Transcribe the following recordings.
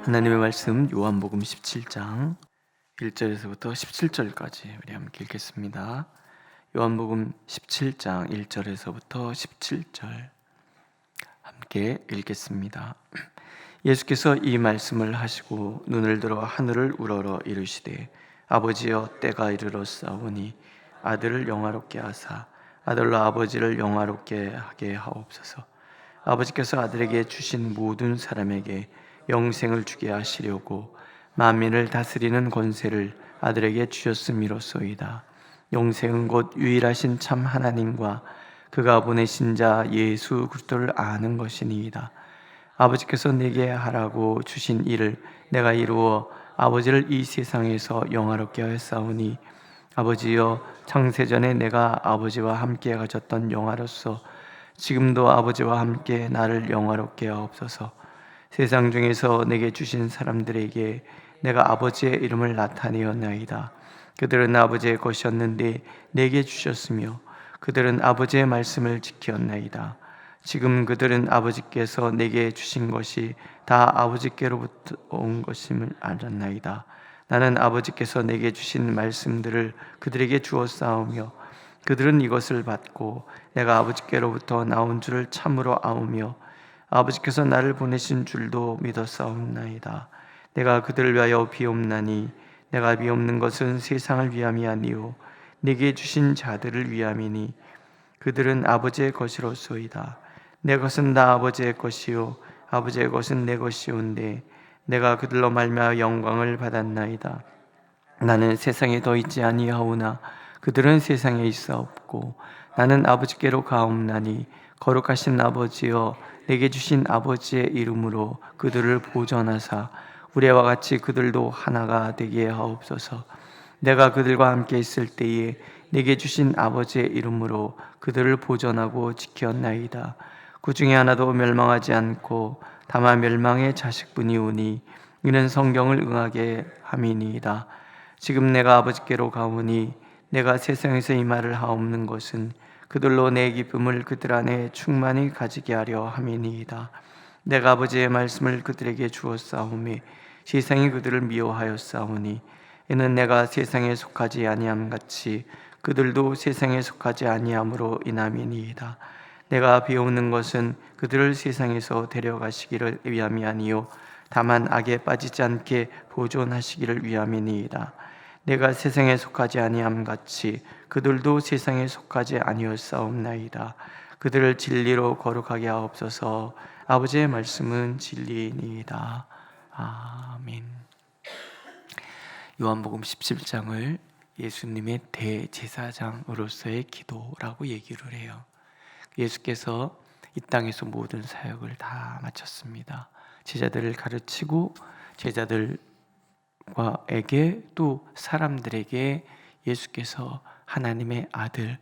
하나님의 말씀 요한복음 17장 1절에서부터 17절까지 우리 함께 읽겠습니다. 요한복음 17장 1절에서부터 17절 함께 읽겠습니다. 예수께서 이 말씀을 하시고 눈을 들어 하늘을 우러러 이르시되 아버지여 때가 이르렀사오니 아들을 영화롭게 하사 아들로 아버지를 영화롭게 하게 하옵소서. 아버지께서 아들에게 주신 모든 사람에게 영생을 주게 하시려고 만민을 다스리는 권세를 아들에게 주셨음이로소이다. 영생은 곧 유일하신 참 하나님과 그가 보내신 자 예수 그리스도를 아는 것이니이다. 아버지께서 내게 하라고 주신 일을 내가 이루어 아버지를 이 세상에서 영화롭게 하였사오니 아버지여 창세전에 내가 아버지와 함께 가졌던 영화로서 지금도 아버지와 함께 나를 영화롭게 하옵소서. 세상 중에서 내게 주신 사람들에게 내가 아버지의 이름을 나타내었나이다. 그들은 아버지의 것이었는데 내게 주셨으며 그들은 아버지의 말씀을 지켰나이다. 지금 그들은 아버지께서 내게 주신 것이 다 아버지께로부터 온 것임을 알았나이다. 나는 아버지께서 내게 주신 말씀들을 그들에게 주었사오며 그들은 이것을 받고 내가 아버지께로부터 나온 줄을 참으로 아오며 아버지께서 나를 보내신 줄도 믿었사옵나이다. 내가 그들을 위하여 비옵나니 내가 비옵는 것은 세상을 위함이 아니요 내게 주신 자들을 위함이니 그들은 아버지의 것이로소이다. 내 것은 다 아버지의 것이요 아버지의 것은 내 것이온데 내가 그들로 말미암아 영광을 받았나이다. 나는 세상에 더 있지 아니하오나 그들은 세상에 있사옵고 나는 아버지께로 가옵나니 거룩하신 아버지여 내게 주신 아버지의 이름으로 그들을 보존하사 우리와 같이 그들도 하나가 되게 하옵소서. 내가 그들과 함께 있을 때에 내게 주신 아버지의 이름으로 그들을 보존하고 지켰나이다. 그 중에 하나도 멸망하지 않고 다만 멸망의 자식뿐이 오니 이는 성경을 응하게 함이니이다. 지금 내가 아버지께로 가오니 내가 세상에서 이 말을 하옵는 것은 그들로 내 기쁨을 그들 안에 충만히 가지게 하려 함이니이다. 내가 아버지의 말씀을 그들에게 주었사오매 세상이 그들을 미워하였사오니 이는 내가 세상에 속하지 아니함 같이 그들도 세상에 속하지 아니함으로 인함이니이다. 내가 비옵는 것은 그들을 세상에서 데려가시기를 위함이 아니요 다만 악에 빠지지 않게 보존하시기를 위함이니이다. 내가 세상에 속하지 아니함 같이 그들도 세상에 속하지 아니었사옵나이다. 그들을 진리로 거룩하게 하옵소서. 아버지의 말씀은 진리이니이다. 아멘. 요한복음 17장을 예수님의 대제사장으로서의 기도라고 얘기를 해요. 예수께서 이 땅에서 모든 사역을 다 마쳤습니다. 제자들을 가르치고 제자들과에게 또 사람들에게 예수께서 하나님의 아들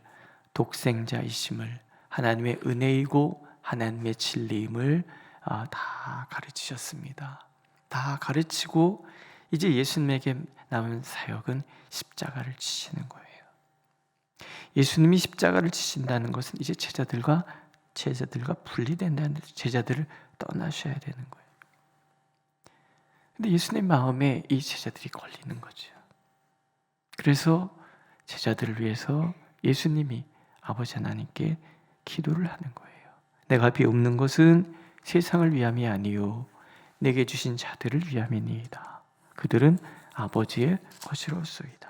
독생자이심을 하나님의 은혜이고 하나님의 진리임을 다 가르치셨습니다. 다 가르치고 이제 예수님에게 남은 사역은 십자가를 지시는 거예요. 예수님이 십자가를 지신다는 것은 이제 제자들과 분리된다는 데서 제자들을 떠나셔야 되는 거예요. 근데 예수님 마음에 이 제자들이 걸리는 거죠. 그래서 제자들을 위해서 예수님이 아버지 하나님께 기도를 하는 거예요. 내가 비옵는 것은 세상을 위함이 아니요 내게 주신 자들을 위함이니이다. 그들은 아버지의 것이로소이다.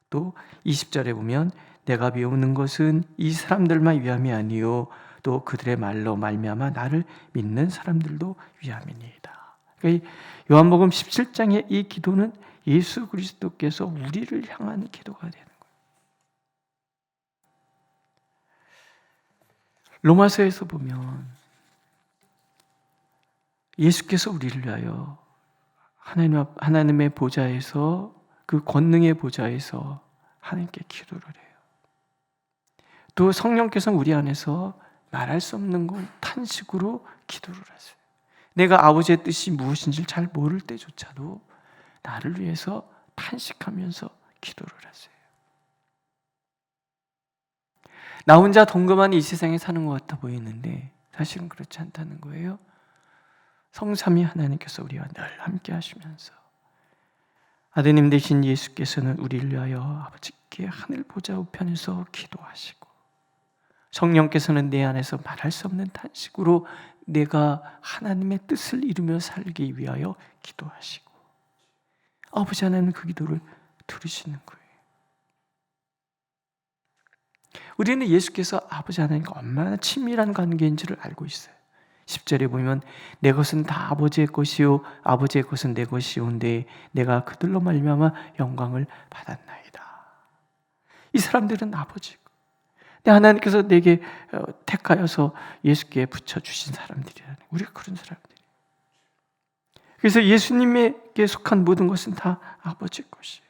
또 20절에 보면 내가 비옵는 것은 이 사람들만 위함이 아니요 또 그들의 말로 말미암아 나를 믿는 사람들도 위함이니이다. 그러니까 요한복음 17장의 이 기도는 예수 그리스도께서 우리를 향한 기도가 되는 거예요. 로마서에서 보면 예수께서 우리를 위하여 하나님의 보좌에서 그 권능의 보좌에서 하나님께 기도를 해요. 또 성령께서 우리 안에서 말할 수 없는 건 탄식으로 기도를 하세요. 내가 아버지의 뜻이 무엇인지 잘 모를 때조차도 나를 위해서 탄식하면서 기도를 하세요. 나 혼자 덩그러니 이 세상에 사는 것 같아 보이는데 사실은 그렇지 않다는 거예요. 성삼위 하나님께서 우리와 늘 함께 하시면서 아드님 되신 예수께서는 우리를 위하여 아버지께 하늘 보좌 우편에서 기도하시고 성령께서는 내 안에서 말할 수 없는 탄식으로 내가 하나님의 뜻을 이루며 살기 위하여 기도하시고 아버지 하나님은 그 기도를 들으시는 거예요. 우리는 예수께서 아버지 하나님과 얼마나 친밀한 관계인지를 알고 있어요. 10절에 보면 내 것은 다 아버지의 것이요 아버지의 것은 내 것이온데 내가 그들로 말미암아 영광을 받았나이다. 이 사람들은 아버지고 하나님께서 내게 택하여서 예수께 붙여주신 사람들이라는 거예요. 우리가 그런 사람들이에요. 그래서 예수님에게 속한 모든 것은 다 아버지 것이에요.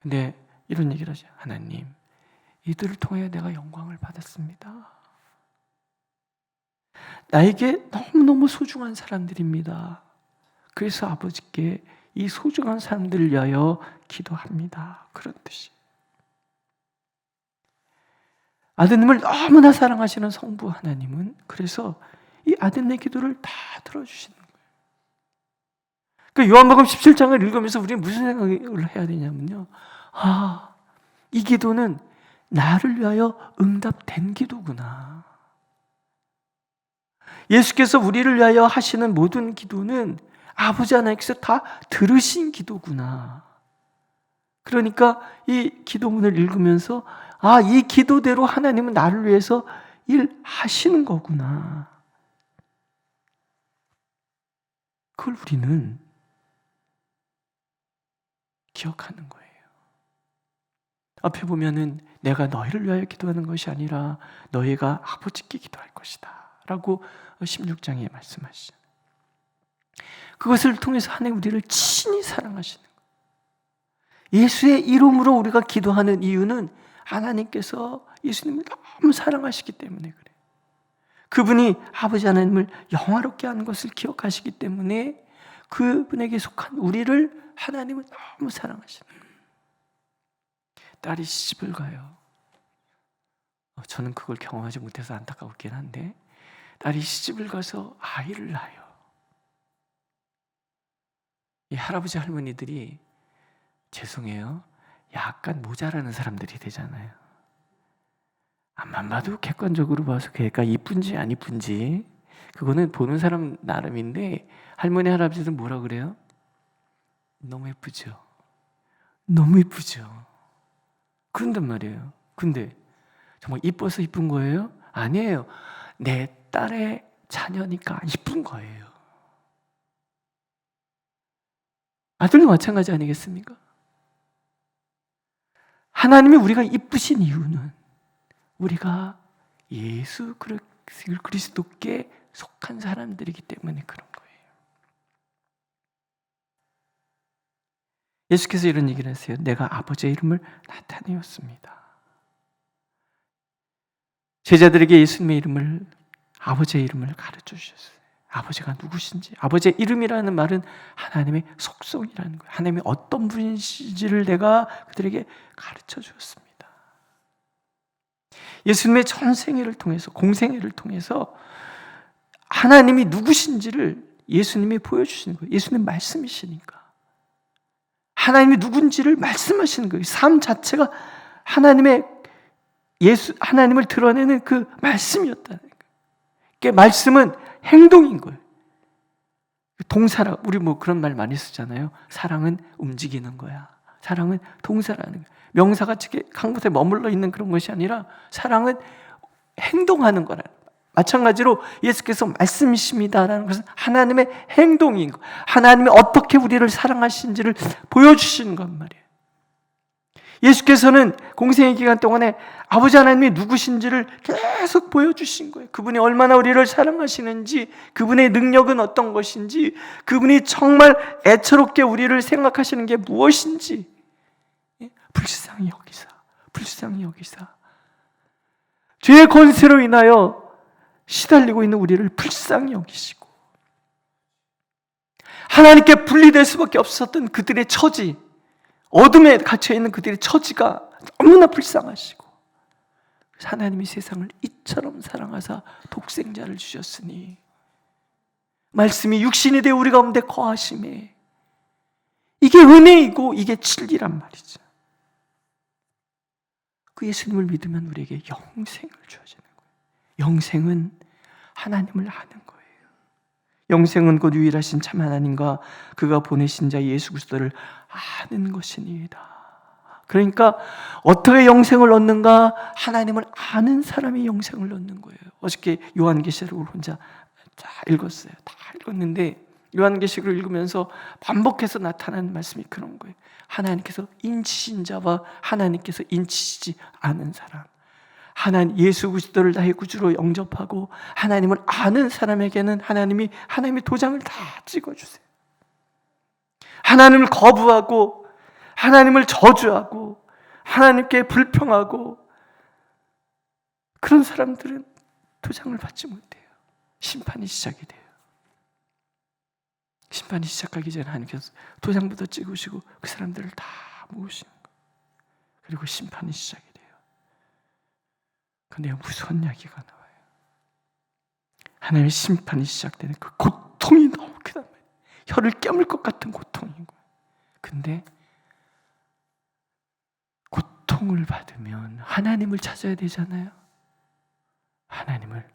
근데 이런 얘기를 하죠. 하나님, 이들을 통해 내가 영광을 받았습니다. 나에게 너무너무 소중한 사람들입니다. 그래서 아버지께 이 소중한 사람들을 위하여 기도합니다. 그런 뜻이에요. 아드님을 너무나 사랑하시는 성부 하나님은 그래서 이 아드님의 기도를 다 들어주시는 거예요. 그러니까 요한복음 17장을 읽으면서 우리는 무슨 생각을 해야 되냐면요. 이 기도는 나를 위하여 응답된 기도구나. 예수께서 우리를 위하여 하시는 모든 기도는 아버지 하나님께서 다 들으신 기도구나. 그러니까 이 기도문을 읽으면서 이 기도대로 하나님은 나를 위해서 일하시는 거구나. 그걸 우리는 기억하는 거예요. 앞에 보면은 내가 너희를 위하여 기도하는 것이 아니라 너희가 아버지께 기도할 것이다 라고 16장에 말씀하시죠. 그것을 통해서 하나님 우리를 친히 사랑하시는 거예요. 예수의 이름으로 우리가 기도하는 이유는 하나님께서 예수님을 너무 사랑하시기 때문에 그래요. 그분이 아버지 하나님을 영화롭게 하는 것을 기억하시기 때문에 그분에게 속한 우리를 하나님은 너무 사랑하시는 거예요. 딸이 시집을 가요. 저는 그걸 경험하지 못해서 안타깝긴 한데 딸이 시집을 가서 아이를 낳아요. 이 할아버지 할머니들이 죄송해요. 약간 모자라는 사람들이 되잖아요. 앞만 봐도 객관적으로 봐서 걔가 이쁜지 안 이쁜지 그거는 보는 사람 나름인데 할머니 할아버지들은 뭐라 그래요? 너무 예쁘죠. 너무 예쁘죠. 그런단 말이에요. 근데 정말 이뻐서 이쁜 거예요? 아니에요. 내 딸의 자녀니까 이쁜 거예요. 아들도 마찬가지 아니겠습니까? 하나님이 우리가 이쁘신 이유는 우리가 예수 그리스도께 속한 사람들이기 때문에 그런 거예요. 예수께서 이런 얘기를 하세요. 내가 아버지의 이름을 나타내었습니다. 제자들에게 예수님의 이름을, 아버지의 이름을 가르쳐 주셨어요. 아버지가 누구신지, 아버지의 이름이라는 말은 하나님의 속성이라는 거예요. 하나님이 어떤 분이신지를 내가 그들에게 가르쳐 주었습니다. 예수님의 전생애를 통해서, 공생애를 통해서 하나님이 누구신지를 예수님이 보여주시는 거예요. 예수님 말씀이시니까. 하나님이 누군지를 말씀하시는 거예요. 삶 자체가 하나님을 드러내는 그 말씀이었다는 거예요. 그 말씀은 행동인 거예요. 동사라, 우리 그런 말 많이 쓰잖아요. 사랑은 움직이는 거야. 사랑은 동사라는 거예요. 명사가 한 곳에 머물러 있는 그런 것이 아니라 사랑은 행동하는 거라. 마찬가지로 예수께서 말씀이십니다라는 것은 하나님의 행동인 거예요. 하나님이 어떻게 우리를 사랑하신지를 보여주시는 것 말이에요. 예수께서는 공생의 기간 동안에 아버지 하나님이 누구신지를 계속 보여주신 거예요. 그분이 얼마나 우리를 사랑하시는지, 그분의 능력은 어떤 것인지, 그분이 정말 애처롭게 우리를 생각하시는 게 무엇인지 불쌍히 여기사 죄의 권세로 인하여 시달리고 있는 우리를 불쌍히 여기시고 하나님께 분리될 수밖에 없었던 그들의 처지, 어둠에 갇혀있는 그들의 처지가 너무나 불쌍하시고 하나님이 세상을 이처럼 사랑하사 독생자를 주셨으니 말씀이 육신이 되어 우리 가운데 거하심에 이게 은혜이고 이게 진리란 말이죠. 그 예수님을 믿으면 우리에게 영생을 주어지는 거예요. 영생은 하나님을 아는 거예요. 영생은 곧 유일하신 참 하나님과 그가 보내신 자 예수 그리스도를 아는 것이니이다. 그러니까 어떻게 영생을 얻는가? 하나님을 아는 사람이 영생을 얻는 거예요. 어저께 요한계시록을 혼자 다 읽었어요. 다 읽었는데 요한계시록을 읽으면서 반복해서 나타나는 말씀이 그런 거예요. 하나님께서 인치신 자와 하나님께서 인치시지 않은 사람, 하나님 예수 그리스도를 나의 구주로 영접하고 하나님을 아는 사람에게는 하나님이 도장을 다 찍어주세요. 하나님을 거부하고 하나님을 저주하고 하나님께 불평하고 그런 사람들은 도장을 받지 못해요. 심판이 시작이 돼요. 심판이 시작하기 전에 하나님께서 도장부터 찍으시고 그 사람들을 다 모으시는 거예요. 그리고 심판이 시작이 돼요. 근데 무서운 이야기가 나와요. 하나님의 심판이 시작되는 그 고통이 너무 크단 말이에요. 혀를 깨물 것 같은 고통인 거예요. 근데 고통을 받으면 하나님을 찾아야 되잖아요. 하나님을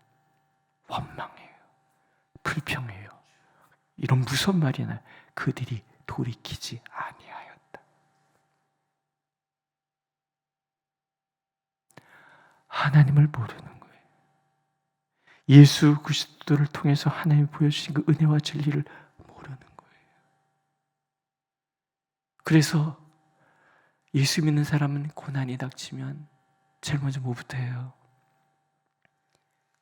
원망해요. 불평해요. 이런 무서운 말이 나요. 그들이 돌이키지 아니하였다. 하나님을 모르는 거예요. 예수 그리스도를 통해서 하나님이 보여주신 그 은혜와 진리를 모르는 거예요. 그래서 예수 믿는 사람은 고난이 닥치면 제일 먼저 뭐부터 해요?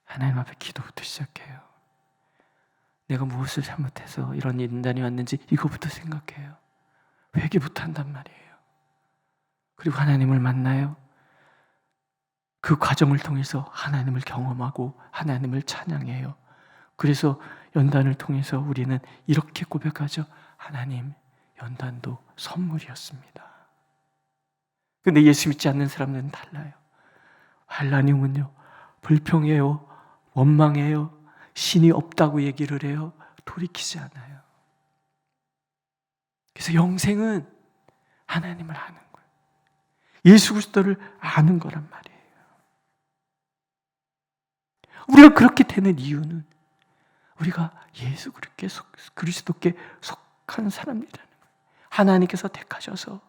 하나님 앞에 기도부터 시작해요. 내가 무엇을 잘못해서 이런 인단이 왔는지 이거부터 생각해요. 회개부터 한단 말이에요. 그리고 하나님을 만나요. 그 과정을 통해서 하나님을 경험하고 하나님을 찬양해요. 그래서 연단을 통해서 우리는 이렇게 고백하죠. 하나님, 연단도 선물이었습니다. 근데 예수 믿지 않는 사람들은 달라요. 하나님은요, 불평해요, 원망해요, 신이 없다고 얘기를 해요. 돌이키지 않아요. 그래서 영생은 하나님을 아는 거예요. 예수 그리스도를 아는 거란 말이에요. 우리가 그렇게 되는 이유는 우리가 예수 그리스도께 속한 사람이라는 거예요. 하나님께서 택하셔서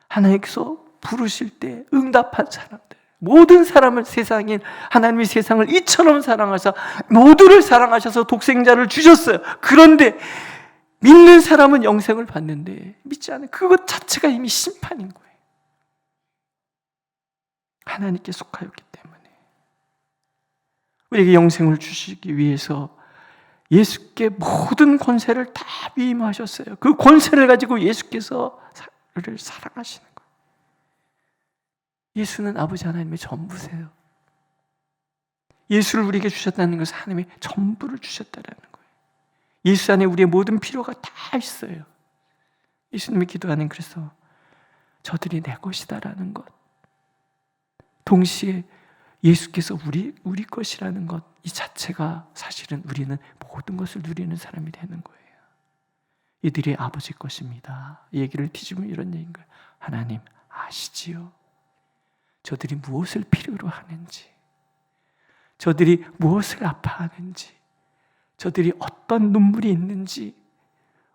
하나님께서 부르실 때 응답한 사람들, 모든 사람을 세상에 하나님이 세상을 이처럼 사랑하사 모두를 사랑하셔서 독생자를 주셨어요. 그런데 믿는 사람은 영생을 받는데 믿지 않은 그것 자체가 이미 심판인 거예요. 하나님께 속하였기 때문에 우리에게 영생을 주시기 위해서 예수께 모든 권세를 다 위임하셨어요. 그 권세를 가지고 예수께서 우리를 사랑하시는 거예요. 예수는 아버지 하나님의 전부세요. 예수를 우리에게 주셨다는 것은 하나님의 전부를 주셨다는 거예요. 예수 안에 우리의 모든 필요가 다 있어요. 예수님이 기도하는 그래서 저들이 내 것이다라는 것, 동시에 예수께서 우리 것이라는 것, 이 자체가 사실은 우리는 모든 것을 누리는 사람이 되는 거예요. 이들이 아버지 것입니다. 이 얘기를 뒤집으면 이런 얘기인 거예요. 하나님 아시지요? 저들이 무엇을 필요로 하는지, 저들이 무엇을 아파하는지, 저들이 어떤 눈물이 있는지,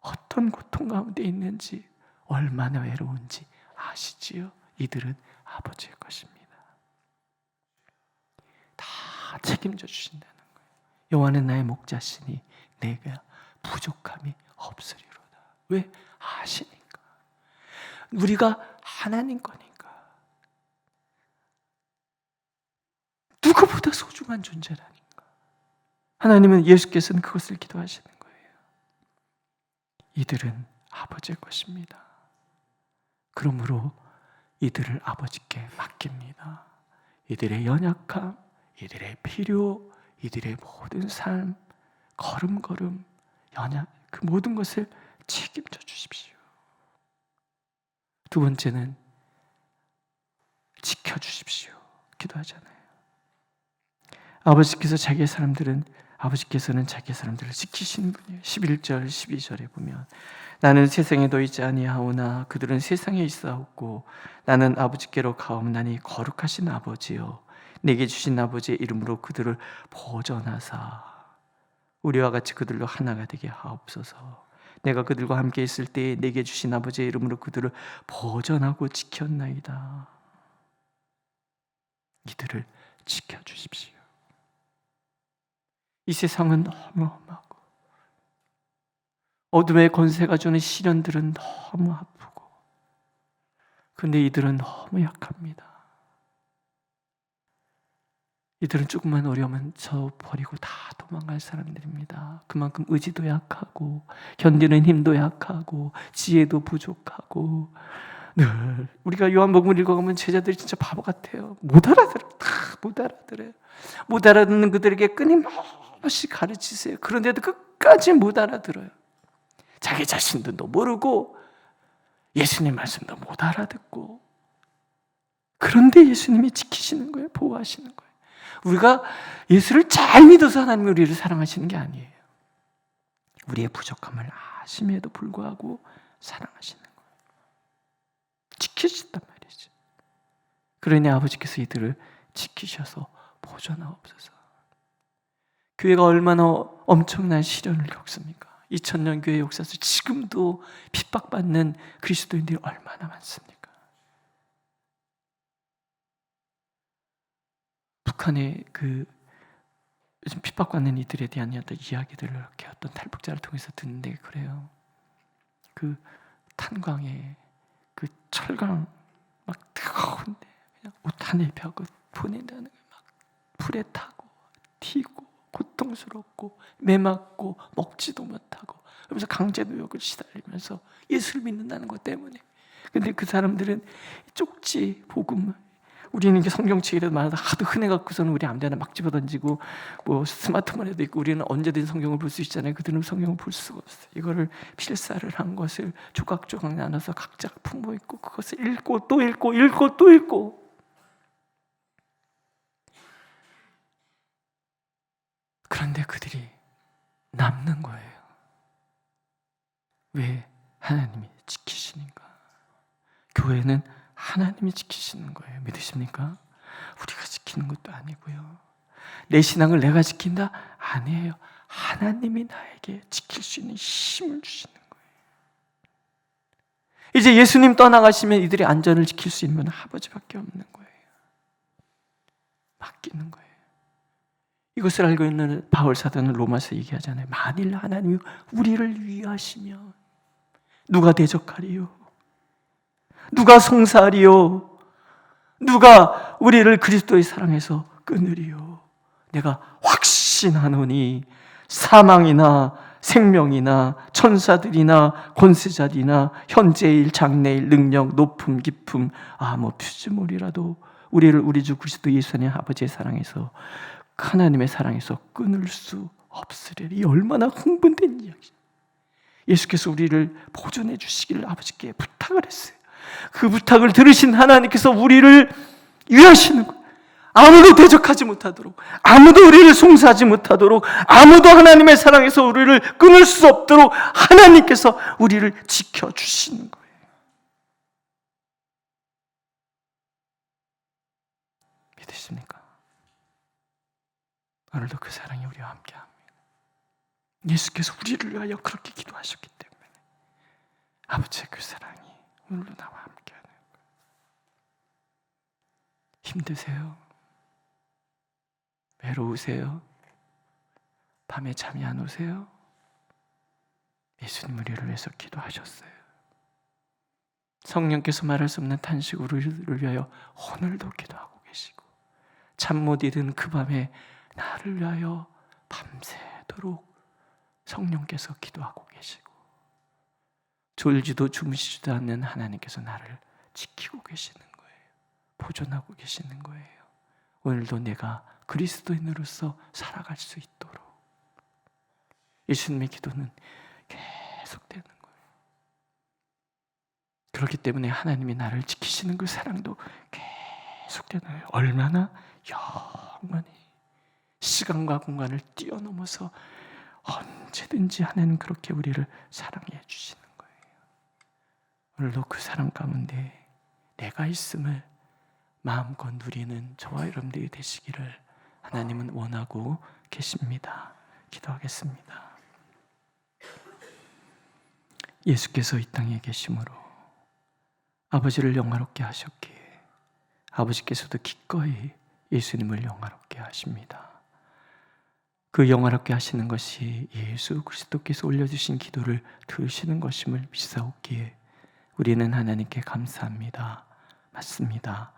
어떤 고통 가운데 있는지, 얼마나 외로운지 아시지요? 이들은 아버지의 것입니다. 다 책임져 주신다는 거예요. 여호와는 나의 목자시니 내가 부족함이 없으리로다. 왜? 아시니까. 우리가 하나님 거니까. 누구보다 소중한 존재라니까. 하나님은 예수께서는 그것을 기도하시는 거예요. 이들은 아버지의 것입니다. 그러므로 이들을 아버지께 맡깁니다. 이들의 연약함, 이들의 필요, 이들의 모든 삶, 걸음걸음, 그 모든 것을 책임져 주십시오. 두 번째는 지켜주십시오. 기도하잖아요. 아버지께서 자기의 사람들은 아버지께서는 자기 사람들을 지키시는 분이에요. 11절 12절에 보면 나는 세상에 있지 아니하오나 그들은 세상에 있사옵고 나는 아버지께로 가옵나니 거룩하신 아버지요 내게 주신 아버지의 이름으로 그들을 보전하사 우리와 같이 그들로 하나가 되게 하옵소서. 내가 그들과 함께 있을 때에 내게 주신 아버지의 이름으로 그들을 보전하고 지켰나이다. 이들을 지켜주십시오. 이 세상은 너무 험하고 어둠의 권세가 주는 시련들은 너무 아프고 그런데 이들은 너무 약합니다. 이들은 조금만 어려우면 저 버리고 다 도망갈 사람들입니다. 그만큼 의지도 약하고 견디는 힘도 약하고 지혜도 부족하고 늘 우리가 요한복음을 읽어가면 제자들이 진짜 바보 같아요. 못 알아들어요. 다 못 알아들어요. 못 알아듣는 그들에게 끊임없이 가르치세요. 그런데도 끝까지 못 알아들어요. 자기 자신도 모르고 예수님 말씀도 못 알아듣고 그런데 예수님이 지키시는 거예요. 보호하시는 거예요. 우리가 예수를 잘 믿어서 하나님이 우리를 사랑하시는 게 아니에요. 우리의 부족함을 아심에도 불구하고 사랑하시는 거예요. 지키신단 말이죠. 그러니 아버지께서 이들을 지키셔서 보존하옵소서. 교회가 얼마나 엄청난 시련을 겪습니까? 2000년 교회 역사에서 지금도 핍박받는 그리스도인들이 얼마나 많습니까? 북한의 그 요즘 핍박받는 이들에 대한 어떤 이야기들을 이렇게 어떤 탈북자를 통해서 듣는데 그래요. 그 탄광에 그 철강 막 뜨거운데 그냥 옷 하나 입혀고 보낸다는 거예요. 막 불에 타고 튀고 고통스럽고 매맞고 먹지도 못하고 그러면서 강제노역을 시달리면서 예수를 믿는다는 것 때문에. 근데 그 사람들은 쪽지 복음 우리는 이게 성경책이라도 많아도 하도 흔해 갖고서는 우리 아무데나 막 집어던지고 뭐 스마트폰에도 있고 우리는 언제든 성경을 볼 수 있잖아요. 그들은 성경을 볼 수가 없어요. 이거를 필사를 한 것을 조각조각 나눠서 각자 품고 있고 그것을 읽고 또 읽고 읽고 또 읽고 그런데 그들이 남는 거예요. 왜? 하나님이 지키시니까. 교회는 하나님이 지키시는 거예요. 믿으십니까? 우리가 지키는 것도 아니고요. 내 신앙을 내가 지킨다? 아니에요. 하나님이 나에게 지킬 수 있는 힘을 주시는 거예요. 이제 예수님 떠나가시면 이들의 안전을 지킬 수 있는 아버지밖에 없는 거예요. 맡기는 거예요. 이것을 알고 있는 바울 사도는 로마서 얘기하잖아요. 만일 하나님이 우리를 위하시면 누가 대적하리요? 누가 송사하리요? 누가 우리를 그리스도의 사랑에서 끊으리요? 내가 확신하노니 사망이나 생명이나 천사들이나 권세자들이나 현재일 장래일 능력 높음 깊음 뭐 피조물이라도 우리를 우리 주 그리스도 예수 안에 아버지의 사랑에서 하나님의 사랑에서 끊을 수 없으리라. 이 얼마나 흥분된 이야기. 예수께서 우리를 보존해 주시기를 아버지께 부탁을 했어요. 그 부탁을 들으신 하나님께서 우리를 위하시는 거예요. 아무도 대적하지 못하도록, 아무도 우리를 송사하지 못하도록, 아무도 하나님의 사랑에서 우리를 끊을 수 없도록 하나님께서 우리를 지켜주시는 거예요. 믿으십니까? 오늘도 그 사랑이 우리와 함께합니다. 예수께서 우리를 위하여 그렇게 기도하셨기 때문에 아버지의 그 사랑이 오늘도 나와 함께하는 거예요. 힘드세요? 외로우세요? 밤에 잠이 안 오세요? 예수님 우리를 위해서 기도하셨어요. 성령께서 말할 수 없는 탄식으로 우리를 위하여 오늘도 기도하고 계시고 잠 못 이룬 그 밤에 나를 위하여 밤새도록 성령께서 기도하고 계시고 졸지도 주무시지도 않는 하나님께서 나를 지키고 계시는 거예요. 보존하고 계시는 거예요. 오늘도 내가 그리스도인으로서 살아갈 수 있도록 예수님의 기도는 계속되는 거예요. 그렇기 때문에 하나님이 나를 지키시는 그 사랑도 계속되는 거예요. 얼마나 영원히 시간과 공간을 뛰어넘어서 언제든지 하나님 그렇게 우리를 사랑해 주시는 거예요. 오늘도 그 사랑 가운데 내가 있음을 마음껏 누리는 저와 여러분들이 되시기를 하나님은 원하고 계십니다. 기도하겠습니다. 예수께서 이 땅에 계심으로 아버지를 영화롭게 하셨기에 아버지께서도 기꺼이 예수님을 영화롭게 하십니다. 그 영화롭게 하시는 것이 예수 그리스도께서 올려주신 기도를 들으시는 것임을 믿사옵기에 우리는 하나님께 감사합니다. 맞습니다.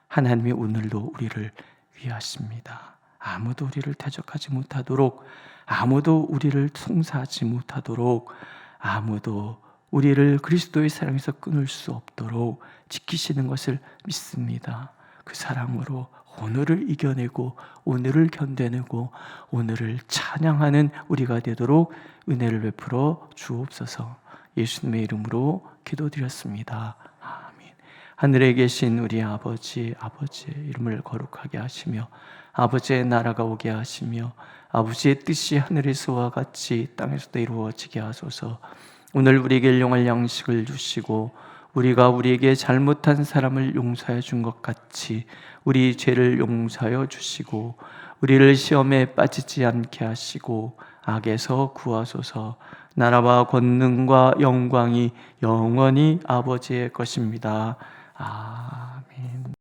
하나님이 오늘도 우리를 위하십니다. 아무도 우리를 대적하지 못하도록, 아무도 우리를 송사하지 못하도록, 아무도 우리를 그리스도의 사랑에서 끊을 수 없도록 지키시는 것을 믿습니다. 그 사랑으로 오늘을 이겨내고 오늘을 견뎌내고 오늘을 찬양하는 우리가 되도록 은혜를 베풀어 주옵소서. 예수님의 이름으로 기도드렸습니다. 아멘. 하늘에 계신 우리 아버지의 이름을 거룩하게 하시며 아버지의 나라가 오게 하시며 아버지의 뜻이 하늘에서와 같이 땅에서도 이루어지게 하소서. 오늘 우리에게 일용할 양식을 주시고 우리가 우리에게 잘못한 사람을 용서해 준 것 같이 우리 죄를 용서하여 주시고 우리를 시험에 빠지지 않게 하시고 악에서 구하소서. 나라와 권능과 영광이 영원히 아버지의 것입니다. 아멘.